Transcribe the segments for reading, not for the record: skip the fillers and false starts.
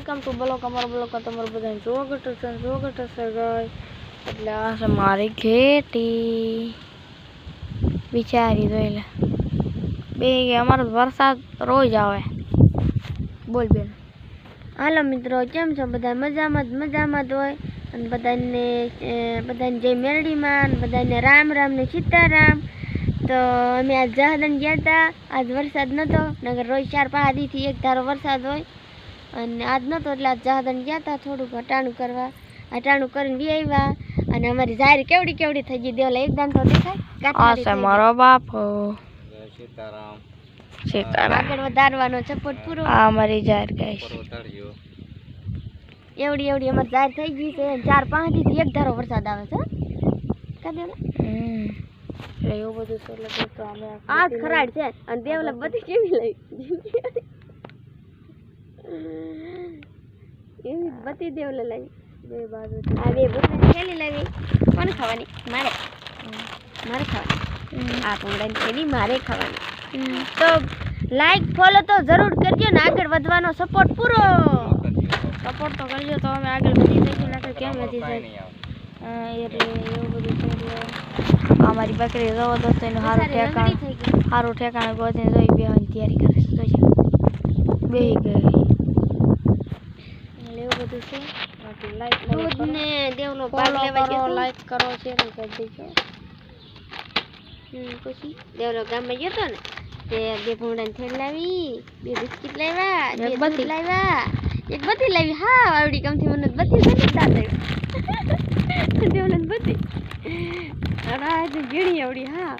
welcome to block અમારો block તમારું બધાને સ્વાગત છે ગાઈસ એટલે આ છે મારી ખેતી બિચારી જોઈ લે બે અમારો વરસાદ રોજ આવે બોલ બેન હાલો મિત્રો કેમ છો બધા મજામાં જ હોય અને બધાને જય મેરડીમાં અને બધાને રામ રામ ને સીતારામ તો અમે આજ જહાદન ગયા હતા આજ વરસાદ નતો નગર રોજ 4-5 દીથી એક ધારો વરસાદ હોય અને આજ નતો એટલે આજ જહાદન ગયા હતા થોડુંક હટાણું કરવા હટાણું કરીને વી આવ્યા અને અમારી જાહેર કેવડી થઈ ગઈ દેવલા એકદમ તો દેખાય આ છે મારો બાપો સીતારામ આગળ વધારવાનો સપોર્ટ પૂરો આ અમારી જાહેર ગાઈસ એવડી અમારી જાહેર થઈ ગઈ છે 4-5 દીથી એક ધારો વરસાદ આવે છે કા દેવલા એટલે એવું બધું છે એટલે દોસ્તો અમે આ ખરાડ છે અને દેવલા બધી કેવી લઈ એવી બધી દેવલા લઈ બે બાજુ આ બે બધી થેલી લાવી કોને ખાવાની મારે ખાવાની આ પૂંગડાની થેલી મારે ખાવાની તો લાઈક ફોલો તો જરૂર કરજો ને આગળ વધવાનો સપોર્ટ પૂરો સપોર્ટ તો કરજો તો અમે આગળ વધી શકીએ ને કેમ વધી શકીએ એટલે એવું બધું છે એટલે અમારી બકરી જોવો દોસ્તો એનું સારું ઠેકાણું ગોતીને જોઈ બેવાની તૈયારી કરે છે જોઈ બેહી ગઈ એટલે એવું બધું છે લાઈક દૂધ ને દેવનો ભાગ લેવા ગયો લાઈક કરો શેર કરી દેજો પછી દેવનો ગામમાં ગયો તો ને તે બે ભૂંડાની થેલી લાવી બે બિસ્કિટ લાવ્યા બે બધી લાવ્યા એક બધી લાવી હા આવડી કમથી મને બધી બધી દાદા દેવને બધી અડા જે ગીણી આવડી હા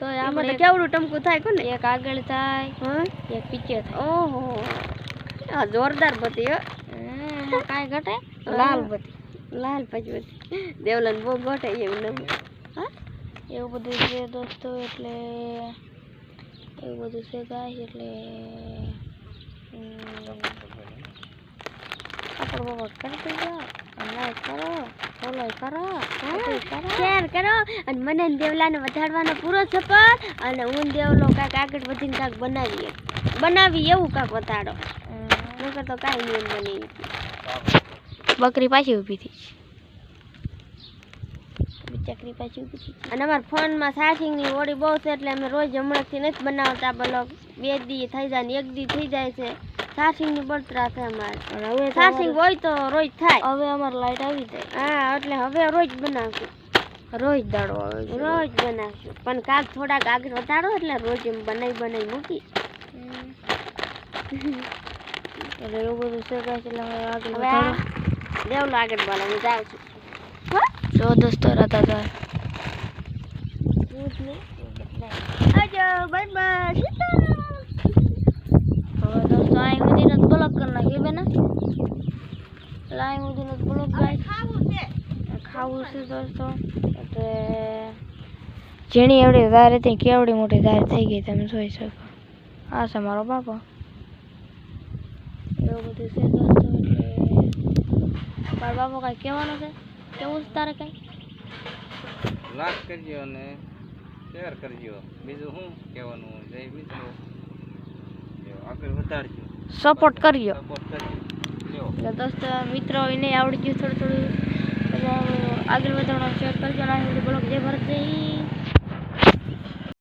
તો આપણે કેવડું ટમકું થાય કોને એક આગળ થાય હા એક પીછે થાય ઓહો આ જોરદાર બધી હો કાઈ ઘટે લાલ પછી દેવલન બહુ ઘટે એવું નમ હા એવું બધું છે દોસ્તો એટલે એવું બધું છે ગાઈસ એટલે આપણો બાબા કરતી જાઓ લાઈક કરો ફોલો કરો શેર કરો અને મને દેવલાને વધારવાનો પૂરો સપોર્ટ અને હું દેવલો કાંઈક આગળ વધીને કાંઈક બનાવી એવું કાંઈક વધારો નકર તો કાંઈ નહીં બની બકરી પાછી ઊભી થઈ ચકરી પાછી ઊભી થઈ અને અમારા ફોનમાં ચાર્જિંગની ઓડી બહુ છે એટલે અમે રોજ હમણાંથી નથી બનાવતા બ્લોગ 2 દી થઈ જાય ને 1 દી થઈ જાય છે ચાર્જિંગની બળતરા છે અમારે હવે ચાર્જિંગ હોય તો રોજ થાય હવે અમારે લાઈટ આવી જાય હા એટલે હવે રોજ બનાવશું રોજ દાડો આવે રોજ બનાવશું પણ કાક થોડાક આગળ વધારો એટલે રોજ એમ બનાવી મૂકી એટલે એવું બધું છે ગાઈસ એટલે હવે આગળ વધારો દેવલો આગળ બનાવી જાઉં છું જો દોસ્તો રાતા જાય આજો બાય બાય હવે દોસ્તો આઈ મુદીને બ્લોક કરી નાખી બેના લાઈ મુદીને બ્લોક ગાઈસ ખાવું છે દોસ્તો એટલે જેણી એવડી ધાર હતી કેવડી મોટી ધાર થઈ ગઈ તમે જોઈ શકો આ છે મારો બાપો એવું બધું છે દોસ્તો એટલે મારો બાપો કાંઈ કહેવાનું છે કેવું છે તારે કાંઈ લાઈક કરજો અને શેર કરજો બીજું શું કહેવાનું જય મિત્રો આગળ વધારજો સપોર્ટ કરજો એટલે દોસ્તો મિત્રો એને આવડી ગયું થોડું આગળ વધારવાનું શેર કરજો ના બ્લોગ જય ભારત જય